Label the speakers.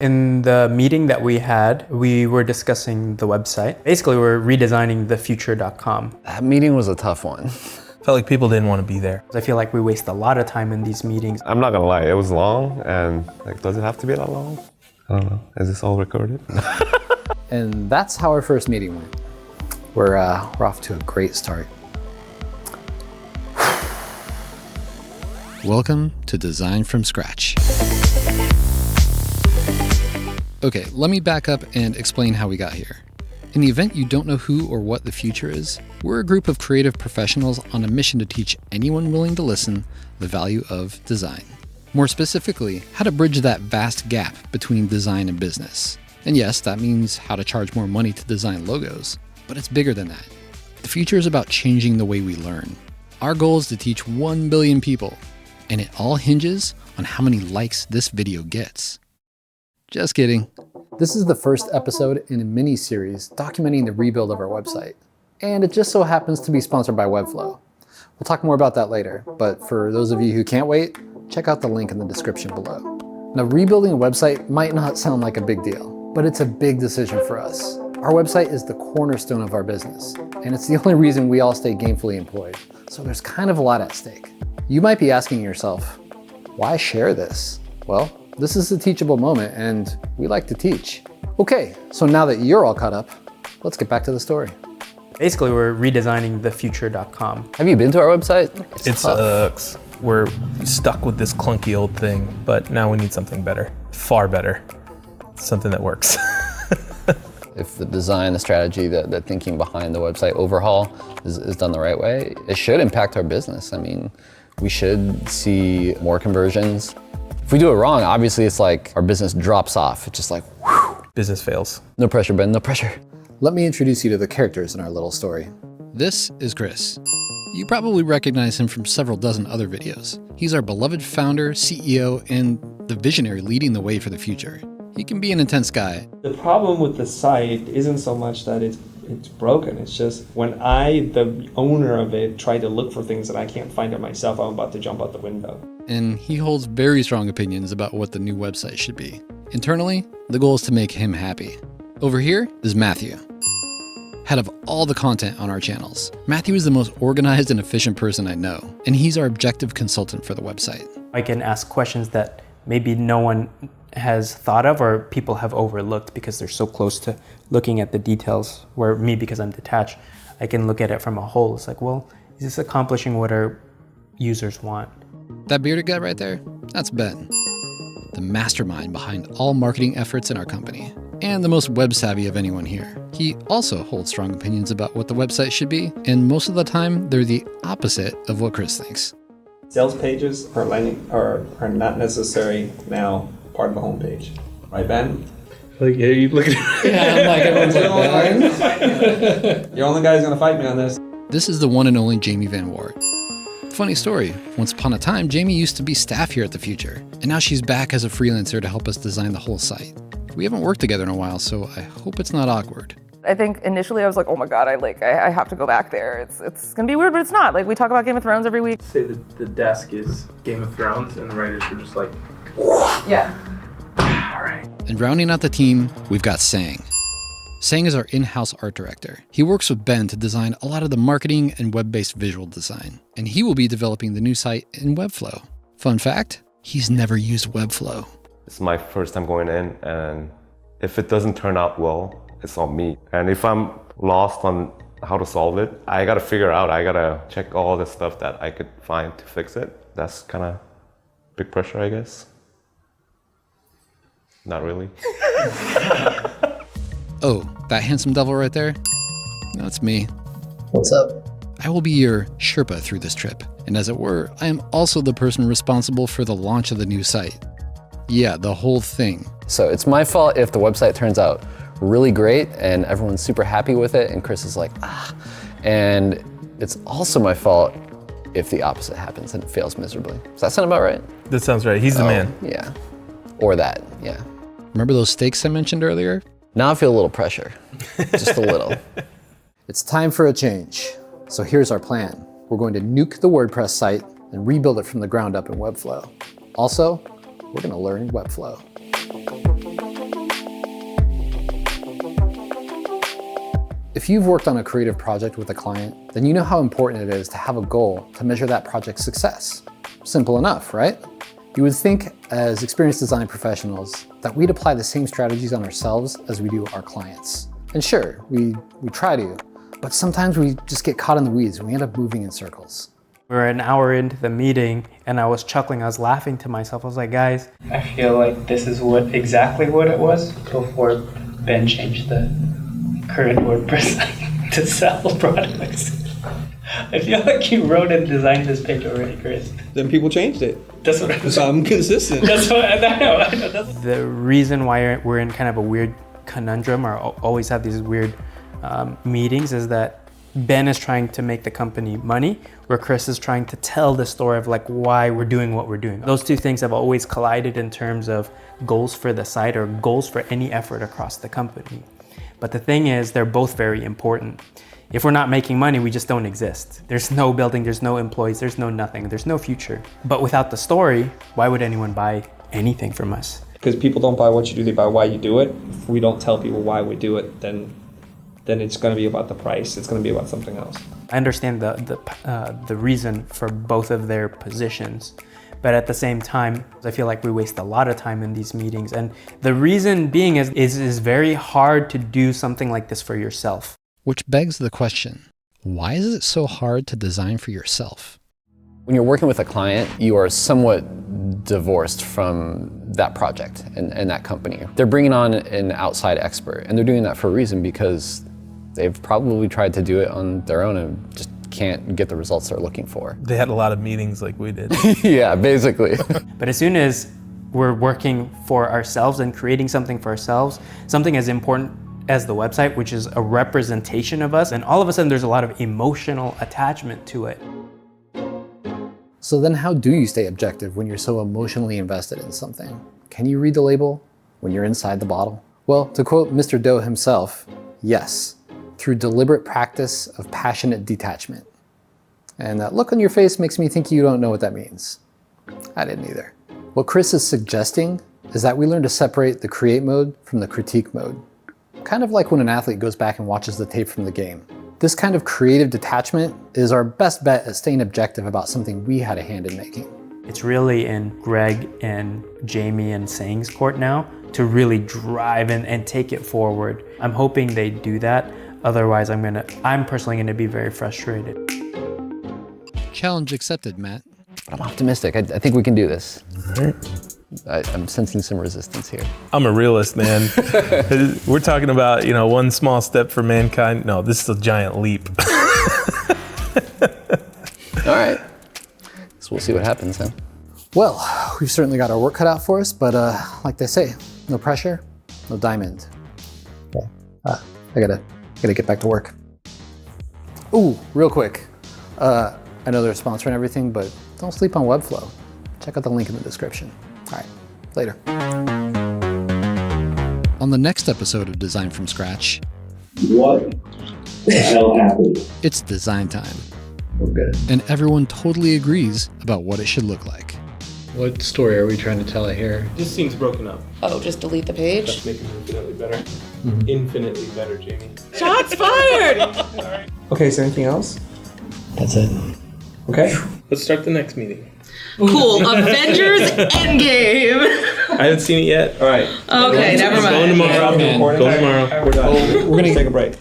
Speaker 1: In the meeting that we had, we were discussing the website. Basically, we're redesigning the future.com.
Speaker 2: That meeting was a tough one.
Speaker 3: Felt like people didn't want to be there.
Speaker 1: I feel like we waste a lot of time in these meetings.
Speaker 4: I'm not gonna lie, it was long, and does it have to be that long? I don't know. Is this all recorded?
Speaker 2: And that's how our first meeting went. We're off to a great start. Welcome to Design from Scratch. Okay, let me back up and explain how we got here. In the event you don't know who or what the future is, we're a group of creative professionals on a mission to teach anyone willing to listen the value of design. More specifically, how to bridge that vast gap between design and business. And yes, that means how to charge more money to design logos, but it's bigger than that. The future is about changing the way we learn. Our goal is to teach 1 billion people, and it all hinges on how many likes this video gets. Just kidding. This is the first episode in a mini-series documenting the rebuild of our website. And it just so happens to be sponsored by Webflow. We'll talk more about that later, but for those of you who can't wait, check out the link in the description below. Now, rebuilding a website might not sound like a big deal, but it's a big decision for us. Our website is the cornerstone of our business, and it's the only reason we all stay gainfully employed. So there's kind of a lot at stake. You might be asking yourself, why share this? Well, this is a teachable moment, and we like to teach. Okay, so now that you're all caught up, let's get back to the story.
Speaker 1: Basically, we're redesigning the future.com.
Speaker 2: Have you been to our website?
Speaker 3: It sucks. We're stuck with this clunky old thing, but now we need something better, far better, something that works.
Speaker 2: If the design, the strategy, the thinking behind the website overhaul is done the right way, it should impact our business. I mean, we should see more conversions. If we do it wrong, obviously it's like our business drops off. It's just like, whew.
Speaker 3: Business fails.
Speaker 2: No pressure, Ben, no pressure. Let me introduce you to the characters in our little story. This is Chris. You probably recognize him from several dozen other videos. He's our beloved founder, CEO, and the visionary leading the way for the future. He can be an intense guy.
Speaker 5: The problem with the site isn't so much that it's broken. It's just when I, the owner of it, try to look for things that I can't find it myself, I'm about to jump out the window.
Speaker 2: And he holds very strong opinions about what the new website should be. Internally, the goal is to make him happy. Over here is Matthew, head of all the content on our channels. Matthew is the most organized and efficient person I know, and he's our objective consultant for the website.
Speaker 1: I can ask questions that maybe no one has thought of or people have overlooked because they're so close to looking at the details, where me, because I'm detached, I can look at it from a whole. It's like, well, is this accomplishing what our users want?
Speaker 2: That bearded guy right there, that's Ben, the mastermind behind all marketing efforts in our company, and the most web savvy of anyone here. He also holds strong opinions about what the website should be, and most of the time, they're the opposite of what Chris thinks.
Speaker 5: Sales pages are not necessary now part of the homepage. Right, Ben?
Speaker 3: Like, yeah, you look at
Speaker 2: Yeah, I'm like, everyone's like, Ben.
Speaker 5: You're the only guy who's gonna fight me on this.
Speaker 2: This is the one and only Jamie Van Wart. Funny story, once upon a time, Jamie used to be staff here at The Future, and now she's back as a freelancer to help us design the whole site. We haven't worked together in a while, so I hope it's not awkward.
Speaker 6: I think initially I was like, oh my God, I have to go back there. It's gonna be weird, but it's not. Like, we talk about Game of Thrones every week.
Speaker 7: Say that the desk is Game of Thrones and the writers are just like,
Speaker 6: Yeah.
Speaker 7: all right.
Speaker 2: And rounding out the team, we've got Sang. Sang is our in-house art director. He works with Ben to design a lot of the marketing and web-based visual design, and he will be developing the new site in Webflow. Fun fact, he's never used Webflow.
Speaker 4: It's my first time going in, and if it doesn't turn out well, it's on me. And if I'm lost on how to solve it, I gotta figure out, I gotta check all the stuff that I could find to fix it. That's kind of big pressure, I guess. Not really.
Speaker 2: Oh, that handsome devil right there? That's me.
Speaker 8: What's up?
Speaker 2: I will be your Sherpa through this trip, and as it were, I am also the person responsible for the launch of the new site. Yeah, the whole thing. So it's my fault if the website turns out really great and everyone's super happy with it and Chris is like, ah. And it's also my fault if the opposite happens and it fails miserably. Does that sound about right?
Speaker 3: That sounds right. He's the man.
Speaker 2: Yeah. Or that, yeah. Remember those stakes I mentioned earlier? Now I feel a little pressure, just a little. It's time for a change. So here's our plan. We're going to nuke the WordPress site and rebuild it from the ground up in Webflow. Also, we're gonna learn Webflow. If you've worked on a creative project with a client, then you know how important it is to have a goal to measure that project's success. Simple enough, right? You would think, as experienced design professionals, that we'd apply the same strategies on ourselves as we do our clients. And sure, we try to, but sometimes we just get caught in the weeds and we end up moving in circles.
Speaker 1: We were an hour into the meeting and I was chuckling, I was laughing to myself. I was like, guys,
Speaker 8: I feel like this is exactly what it was before Ben changed the current WordPress to sell products. I feel like you wrote and designed this page already, Chris.
Speaker 5: Then people changed it.
Speaker 8: That's what I'm
Speaker 5: So I'm consistent.
Speaker 8: That's what I know. That's
Speaker 1: the reason why we're in kind of a weird conundrum or always have these weird meetings is that Ben is trying to make the company money, where Chris is trying to tell the story of like why we're doing what we're doing. Those two things have always collided in terms of goals for the site or goals for any effort across the company. But the thing is, they're both very important. If we're not making money, we just don't exist. There's no building, there's no employees, there's no nothing, there's no future. But without the story, why would anyone buy anything from us?
Speaker 5: Because people don't buy what you do, they buy why you do it. If we don't tell people why we do it, then it's going to be about the price. It's going to be about something else.
Speaker 1: I understand the reason for both of their positions, but at the same time, I feel like we waste a lot of time in these meetings. And the reason being is it's very hard to do something like this for yourself.
Speaker 2: Which begs the question, why is it so hard to design for yourself?
Speaker 9: When you're working with a client, you are somewhat divorced from that project and that company. They're bringing on an outside expert, and they're doing that for a reason because they've probably tried to do it on their own and just can't get the results they're looking for.
Speaker 3: They had a lot of meetings like we did.
Speaker 9: Yeah, basically.
Speaker 1: But as soon as we're working for ourselves and creating something for ourselves, something as important as the website, which is a representation of us, and all of a sudden there's a lot of emotional attachment to it.
Speaker 2: So then how do you stay objective when you're so emotionally invested in something? Can you read the label when you're inside the bottle? Well, to quote Mr. Doe himself, yes, through deliberate practice of passionate detachment. And that look on your face makes me think you don't know what that means. I didn't either. What Chris is suggesting is that we learn to separate the create mode from the critique mode. Kind of like when an athlete goes back and watches the tape from the game. This kind of creative detachment is our best bet at staying objective about something we had a hand in making.
Speaker 1: It's really in Greg and Jamie and Sang's court now to really drive and take it forward. I'm hoping they do that. Otherwise, I'm personally gonna be very frustrated.
Speaker 2: Challenge accepted, Matt.
Speaker 9: I'm optimistic. I think we can do this.
Speaker 3: All right.
Speaker 9: I'm sensing some resistance here.
Speaker 3: I'm a realist, man. We're talking about, one small step for mankind. No, this is a giant leap.
Speaker 9: All right. So we'll see what happens then.
Speaker 2: Well, we've certainly got our work cut out for us, but like they say, no pressure, no diamond. Okay. I gotta get back to work. Ooh, real quick. I know they're a sponsor and everything, but don't sleep on Webflow. Check out the link in the description. All right, later. On the next episode of Design from Scratch,
Speaker 10: what the hell happened?
Speaker 2: It's design time.
Speaker 10: We're good.
Speaker 2: And everyone totally agrees about what it should look like.
Speaker 11: What story are we trying to tell here?
Speaker 7: This scene's broken up.
Speaker 6: Oh, just delete the page?
Speaker 7: Let's make it infinitely better. Infinitely better, Jamie.
Speaker 6: Shots fired!
Speaker 5: Okay, is there anything else?
Speaker 11: That's it.
Speaker 5: Okay.
Speaker 7: Let's start the next meeting.
Speaker 6: Cool. Avengers Endgame.
Speaker 7: I haven't seen it yet.
Speaker 5: All right.
Speaker 6: Okay, never mind.
Speaker 7: Go tomorrow.
Speaker 5: Go
Speaker 7: Go tomorrow.
Speaker 5: We're done. We're gonna take a break.